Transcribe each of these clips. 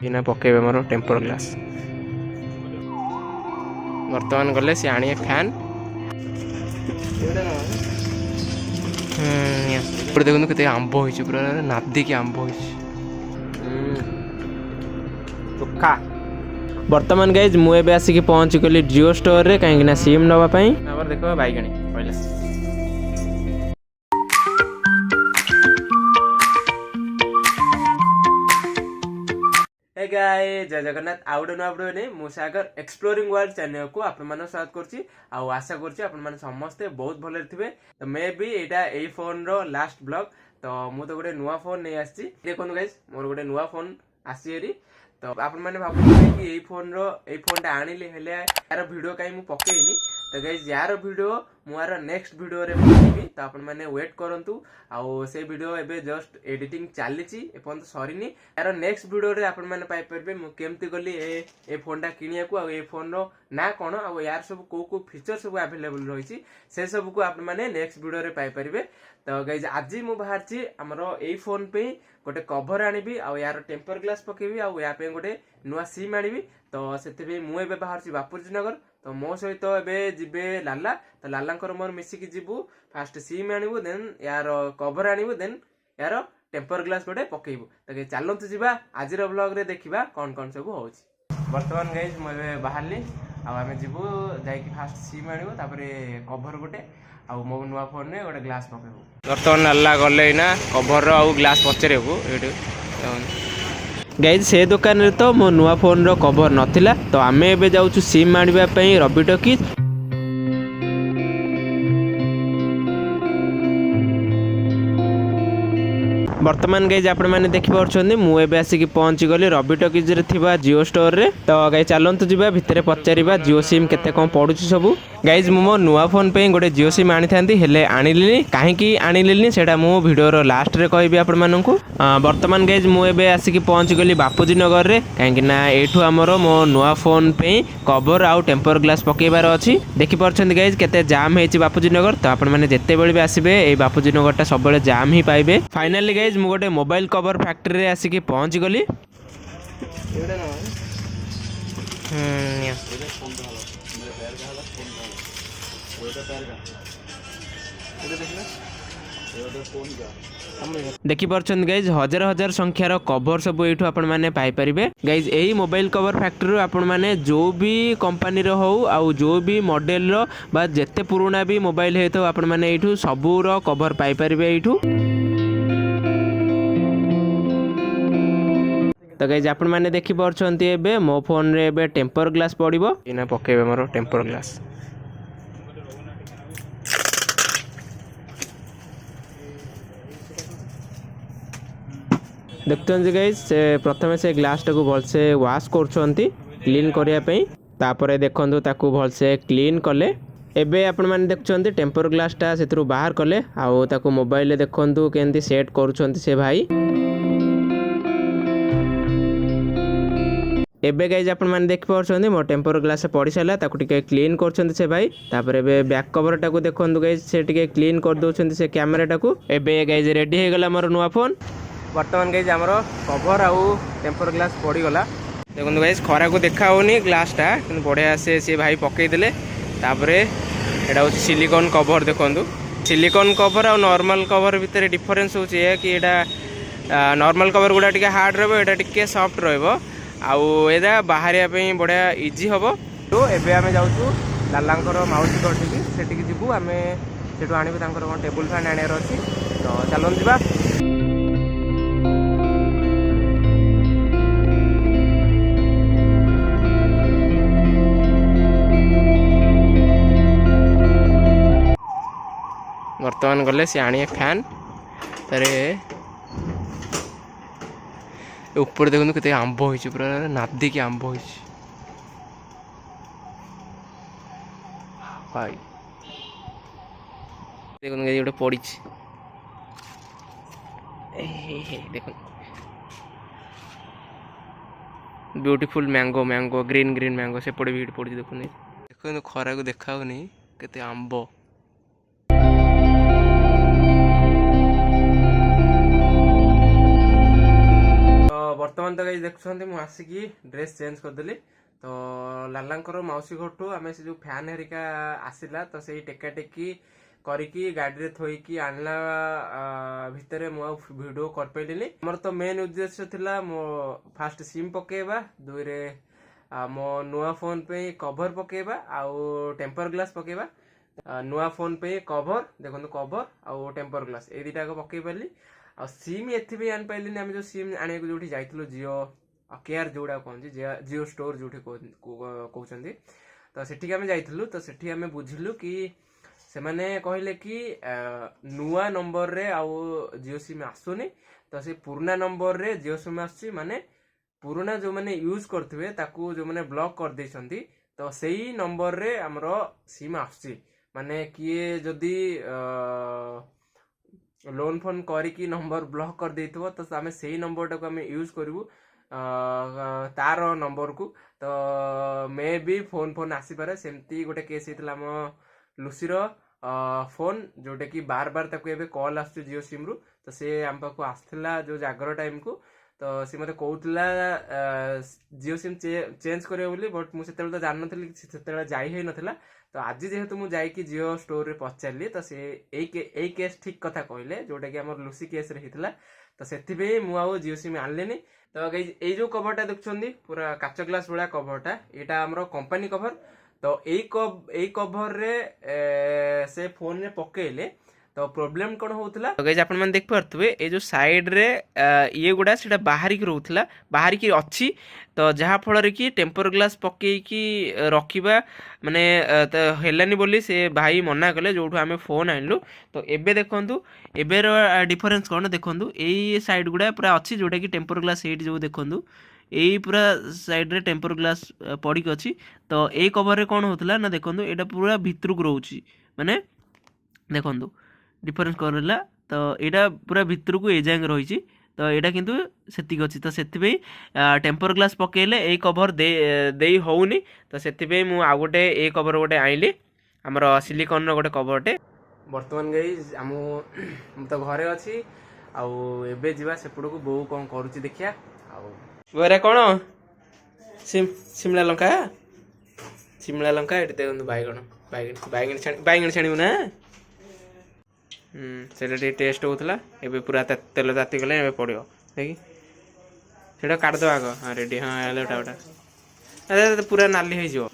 बिना पकेबे मोर temper glass बर्तमान गले सी आने फैन देखो के आंब हो पूरा नादिकी आंब हो बर्तमान गाइज मुझे आसिक पहुँची गली जियो स्टोर रे कहीं सिम नापाई देखो बैगणी पहले जय जगन्नाथ आउ गोटे नुआ भिडियो नहीं मुझे सागर एक्सप्लोरिंग वर्ल्ड चैनल को आपण स्वागत करुच्ची आशा करुच्ची समस्ते बहुत भले थे तो मे भी यहाँ यही फोन रो लास्ट ब्लॉग तो मुझे तो गोटे नुआ फोन नहीं आसी देखो गाइज मोर गोटे नुआ फोन आसी तो आपण मैंने भावुचे कि यही फोनटा आनिली हेले यार वीडियो कहीं मुझे पकेनी तो गाइज यार वीडियो मुझे नेक्स्ट वीडियो रे पकेबी तो आपण मैंने वेट करंतु आउ से वीडियो एबे जस्ट एडिटिंग चलीची एपन सरीनी यार नेक्स्ट वीडियो रे आपण मैंने पाई परबे मु केमती गली ए फोनटा किनिया को आ ए फोन रो ना कोन आ यार सब को फीचर सब अवेलेबल रही से सब को आपण मैंने नेक्स्ट वीडियो रे पाई परबे तो गाइज आज मु बाहरची हमरो ए फोन पे गोटे कवर आनिबी आ यार टेम्पर ग्लास पकेबी आ या पे गोटे नुआ सिम आनिबी तो से मुझे बाहर बापुजी नगर तो मो सहित एवं जीवे लाला तो लाला मोर मिसिकी जीवु फास्ट सिम आणबू देन यार कवर आणबू देन यार टेम्पर ग्लास गोटे पकेबू तो चलतु जावा आज ब्लॉग रे देखा कौन कौन सब हो बर्तमान गाइज मुझे बाहरली आम जीवु जा फास्ट सिम आणबू तापर कवर गोटे आउ मो नुआ फोन रे गोटे ग्लास पकेबू बर्तमान लाला गले ना कवर आउ ग्लास पचरेबू गाइज से दुकान रे तो मो नुआ फोन रो कवर नथिला तो आमे एबे जाउछु सिम आनिबा पई रवि टॉकीज बर्तमान गाइज आपण मैंने देखि पारछोंदी मु एबे आसिक पहुंची गली रवि टॉकीज रे थिबा जियो स्टोर रे तो गाइज चलंतु जिबा भितरे पचारिबा जियो सिम केते कोन पडुची सबु गाइज मो नुआ फोन पे गोटे जियो सिम आनी थांती हेले आनिलिनी काहेकि आनिलिनी सेटा मु वीडियो रो लास्ट रे कहबी आपण माननकु बर्तमान गाइज मु एबे आसिक पहुंची गली बापूजी नगर रे काहेकि ना एठु हमरो मो नुआ फोन पे कवर आउ टेम्पर ग्लास पकेबार अछि देखि पारछोंदी गाइज केते जाम हेछि बापूजी नगर तो आपण माने जेते बेले भी आसीबे ए बापूजी नगरटा सब बेले जाम ही पाइबे फाइनली गाइज मु गोटे मोबाइल कवर फैक्ट्री रे आसिक पहुंची गली देखि पारछन गाइज हजार हजार संख्यार कवर सब एठू आपण माने पाई परिबे गाइज एही मोबाइल कवर फैक्ट्री आपण माने जो भी कंपनी रो हो आउ जो भी मॉडल रो बा जेते पुराना भी मोबाइल हे तो आपण माने एठू सबू रो कवर पाई परिबे एठू तो गाइज आपण माने देखि पारछंती एबे मो फोन रे एबे टेम्पर ग्लास पड़िबो इना पकेबे मोर टेम्पर ग्लास देखते गाइज से प्रथम से ग्लास टाक भलसे वाश कर क्लीन करने तापर देखु ताकू भलसे क्लीन कले एबे आपण माने देखुछंती टेम्पर ग्लास टा से बाहर कले आउ ताकू मोबाइल देखु केंती सेट करूछंती से भाई एबे गाइज आपण माने देख पारछंती मो टेम्पर ग्लास पड़ी सारा ताकू टिके क्लीन करछंती से भाई तापर एबे बैक कवर टाकू देखंतु गाइज से टिके क्लीन कर दोछंती से कैमरा टाकू एबे गाइज रेडी हो गला मोर नुआ फोन बर्तमान गाइज आमर कवर आउ टेम्पर ग्लास पड़गला देखो गाइज खरा को देखा होनी ग्लासटा कि बढ़िया से सी भाई पकईदे तापर यहाँ हूँ सिलिकॉन कवर देखु सिलिकॉन कवर आ नॉर्मल कवर भितर डिफरेंस हो कि नॉर्मल कवर गुड़ा टी हार्ड रहा टी सॉफ्ट रहा बाहर बढ़िया इजी हम तो एबे आम जाऊँ लालांकर माउसी घटी से जीवु आम से आणबू टेबुल फैन आनार अच्छी तो चलते जावा बर्तमान गले सी आने फैन तारे ऊपर देखो के आंब हो पूरा नादिकी आंब हो भाई देखो गोटे पड़ी देख beautiful mango mango green green mango से पड़े भी पड़ी देखो देखो खरा को देखा के आंब बर्तमान तो गाइस देखुछन्ती मु आसिकी ड्रेस चेंज करदेली तो लालांकर माउसी घरठू आमे से जो फैन हेरिका आसिला तो सेही टेका टेकी करिकी गाड़ी रे थोइकी आनला भितरे मु वीडियो कर पैलिनी। हमर तो मेन उद्देश्य थिला मो फास्ट सिम पकेबा दुई रे मो नुआ फोन पे कवर पकेबा आउ टेम्पर ग्लास पकेबा नुआ फोन पे कवर देखो कवर आउ टेम्पर ग्लास ए दुटा को पकई पाली आ सिम एथि आनी पाइलिनी आम जो सिम आने को जो जाइथिलु जियो केयर जोड़ा कहते जियो स्टोर जो कहते तो सेठी आम जाइथिलु तो सेठी आम बुझिलु कि से माने कहले कि नुआ नंबर रे आउ जियो सिम आसुनी तो से पुराना नंबर रे जियो सिम आसुची माने पुराना जो माने यूज करथिबे ताकू जो माने ब्लॉक कर देछंती तो सेही नंबर रे हमरो सिम आसुची माने किए जदी लोन फोन करिकी नंबर ब्लॉक कर देइथबो तो आमे सेही नंबर टाको आमे यूज करबू तार नंबर को तो मे भी फोन फोन आसी पारे सेमती गोटे केस हितला म लुसीर फोन जोटा कि बार बार ताको एबे कॉल आसु जियो सिम रु तो से आम पाखु आसथिला जो जागर टाइम को तो सी मते कहउतला जियो सिम चेंज करे बोली बट मु सेतेल तो जान नथली सेतेला जाई हे नथला तो आज जेहेतु मु जाई कि जियो स्टोर रे पचारली तो से एई केस ठीक कथा कहले जोटा कि हमर लुसी केस रे हितला तो सेथिबे मु आउ जियो सिम आनलेनी। तो गाइस ए जो कवरटा देखछन्ती पूरा काच ग्लास वाला कवरटा एटा हमरो कंपनी कवर तो एई कवर रे से फोन रे पकेले तो प्रॉब्लम कोन होतला तो गाइस आपण मन देख परथबे ए जो साइड रे ये गुडा सेटा बाहरी की रहउतला बाहरी की अछि तो जहा फल रे कि टेम्पर ग्लास पके की रखिबा माने तो हेलानी बोली से भाई मना कले जोठू आमे फोन आनलु तो एबे देखंतु एबे रो डिफरेंस कोन देखंतु एई साइड गुडा पूरा अछि जोटा कि टेम्पर ग्लास एट जो देखंतु एई पूरा साइड रे टेम्पर ग्लास पड़ी के अछि तो ए कवर रे कोन होतला ना देखंतु एटा पूरा भितरु को रहउची माने देखंतु डिफरेंस करला तो एटा पूरा भितर को ए जांग रही तो एटा किंतु सेतिक अछि तो सेति टेम्पर ग्लास पकेले ए कवर दे होउनी तो सेति मु आ गोटे ए कवर गोटे आइली हमर सिलिकॉन रो गोटे कवरटे वर्तमान गाइस हम तो घरे अछि आउ एबे जिबा सेपड़ को बो कोन करूची देखिया आउ गोरे कोन शिमला लंका एटे देखंतु बाइगण छाणी ना से टेस्ट होता है पूरा तेल ताती गले पड़ो देखी से काट दो आग हाँ रेडी हाँ गोटा अरे पूरा नाली हो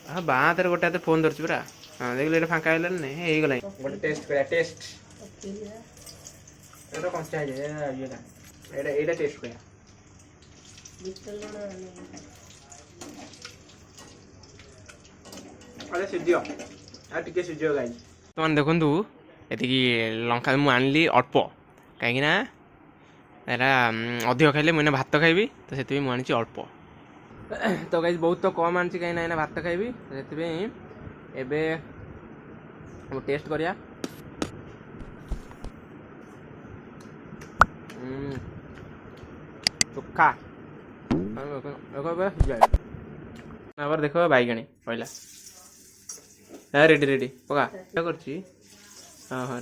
हाँ बाँ हाथ गोटे फोन धरती पूरा हाँ देख फाँका है गला गोटे टेस्ट कर टेस्ट कंचा ये टेस्ट कर अरे सीझ आ टे सीझ गाई तुम देखु ये लंका मुझे आनली अल्प कहीं एरा अधिक खाइले मुझे भात खाइबी तो से मुझे अल्प तो गाइस बहुत तो कम आनी कहीं भात खाइबी से एबे टेस्ट करिया चोखा देखो बैगणी पहला रेडी रेडी पका कर हाँ हाँ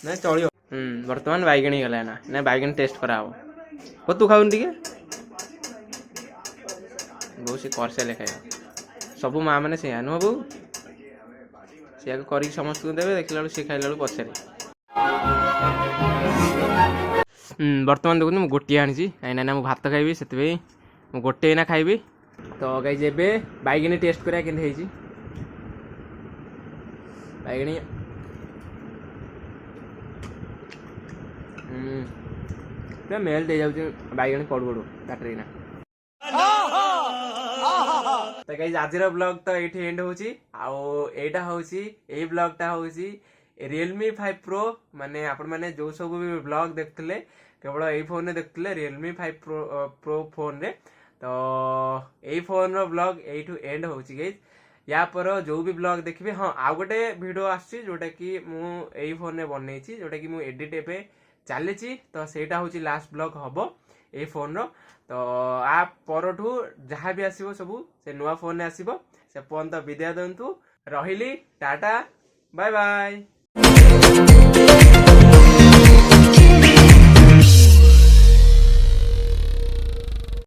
ना चलियो बर्तमान बैगण ही गला ना बैगण टेस्ट करा हो तू खाऊन टिके बहु से कर से खाइबा सब माँ मैंने से नुह बो सी कर समस्त को देवे देखला सी खाइला पचारे बर्तमान देखो मुझे गोटे आनी कहीं ना भात खाइबी से गोटे ना खाइबी तो गाइस एबे बैगणी टेस्ट करा के बैगणी मेल दे जाउछ बैगणी पड़ पड़ू काटरी ना तो गाइस आजिर ब्लॉग तो एठी एंड होची आउ एटा होची ए ब्लॉग टा होची Realme 5 Pro माने आपण माने जो सब भी ब्लॉग देखथिले केवल ए फोन रे देखथिले Realme 5 Pro फोन रे तो ए फोन रो ब्लॉग एठू एंड होची गाइस या पर जो भी ब्लॉग देखिए हाँ आउ गोटे वीडियो आसी जोटा कि मु फोन में बनई जोटा कि मु एडिट एबे चली तो सेटा हूँ लास्ट ब्लॉग हम ए फोन रो तो आ परठू जहाँ भी आसो सब से नुआ फोन आसो से पर्यंत विदाय दिंतु रही टाटा बाय बाय।